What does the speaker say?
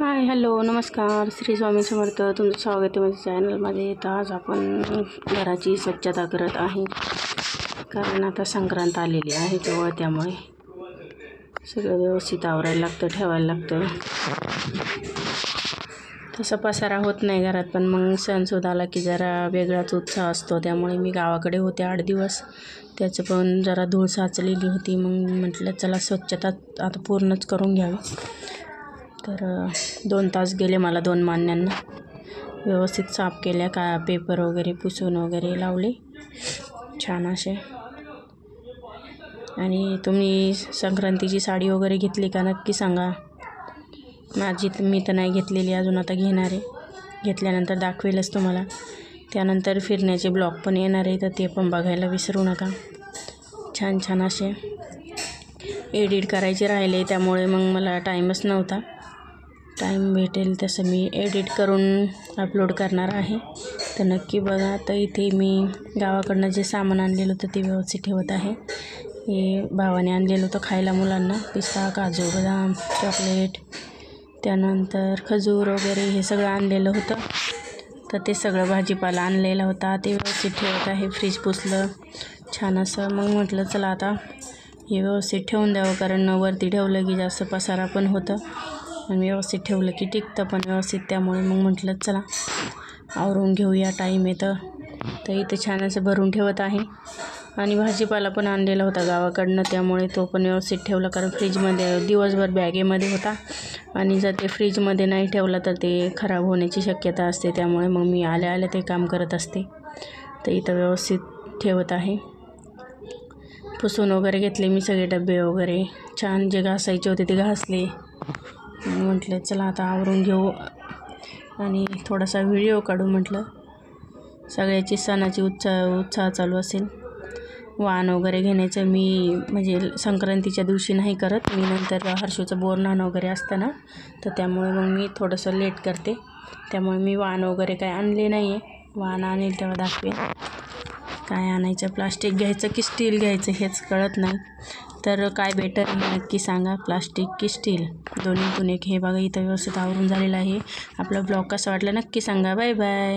Hi hello नमस्कार श्री स्वामी समर्थ तुमचं स्वागत आहे माझ्या चॅनलमध्ये। तर आज आपण घराची स्वच्छता करत आहे कारण आता संक्रांत आलेली आहे तेव्हा त्यामुळे सगळं व्यवस्थित आवरायला लागतं, ठेवायला लागतं। तसा पसारा होत नाही घरात, पण मग सणसुद आला की जरा वेगळाच उत्साह असतो। त्यामुळे मी गावाकडे होते 8 दिवस, त्याचं पण जरा धूळ साचलेली होती। मग म्हटलं चला स्वच्छता आता पूर्णच करून घ्यावी। तर 2 तास गेले मला 2 मान्यांना, व्यवस्थित साफ केल्या, का पेपर वगैरे पुसून वगैरे लावले छान असे। आणि तुम्ही संक्रांतीची साडी वगैरे घेतली का नक्की सांगा। मी तर नाही घेतलेली अजून, आता घेणार आहे, घेतल्यानंतर दाखवेलच तुम्हाला। त्यानंतर फिरण्याचे ब्लॉग पण येणार आहे, तर ते पण बघायला विसरू नका। छान छान असे एडिट करायचे राहिले, त्यामुळे मग मला टाईमच नव्हता। टाईम भेटेल तसं मी एडिट करून अपलोड करणार आहे, तर नक्की बघा। तर इथे मी गावाकडनं जे सामान आणलेलं होतं ते व्यवस्थित ठेवत आहे। हे भावाने आणलेलं होतं खायला मुलांना, पिस्ता, काजू, बदाम, चॉकलेट, त्यानंतर खजूर वगैरे हे सगळं आणलेलं होतं। तर ते सगळं भाजीपाला आणलेला होता, ते व्यवस्थित ठेवत आहे। फ्रीज पुसलं छान असं। मग म्हटलं चला आता हे व्यवस्थित ठेवून द्यावं, कारण वरती ठेवलं की जास्त पसारा पण होतं आणि व्यवस्थित ठेवलं की टिकतं पण व्यवस्थित। त्यामुळे मग म्हटलं चला आवरून घेऊया, टाईम येतं। तर इथे छान असं भरून ठेवत आहे। आणि भाजीपाला पण आणलेला होता गावाकडनं, त्यामुळे तो पण व्यवस्थित ठेवला, कारण फ्रीजमध्ये दिवसभर बॅगेमध्ये होता आणि जर ते फ्रीजमध्ये नाही ठेवलं तर ते खराब होण्याची शक्यता असते। त्यामुळे मग मी आल्या आल्या ते काम करत असते। तर इथं व्यवस्थित ठेवत आहे। पुसून वगैरे घेतले मी सगळे डबे वगैरे, छान जे घासायचे होते ते घासले। म्हटलं चला आता आवरून घेऊ आणि थोडासा व्हिडिओ काढू म्हटलं। सगळ्याची सणाची उत्साह चालू असेल। वाण वगैरे घेण्याचं मी म्हणजे संक्रांतीच्या दिवशी नाही करत मी, नंतर हर्षूचं बोरनान वगैरे असतं ना, तर त्यामुळे मग मी थोडंसं लेट करते। त्यामुळे मी वाण वगैरे काय आणले नाही आहे, वाण आणेल तेव्हा दाखवेन। काय आणायचं, प्लास्टिक घ्यायचं की स्टील घ्यायचं हेच कळत नाही। तर काय बेटर हे नक्की सांगा, प्लास्टिक की स्टील, दोन्हीतून एक। हे बघा इथं व्यवस्थित आवरून झालेलं आहे। आपला ब्लॉग कसा वाटला नक्की सांगा। Bye bye.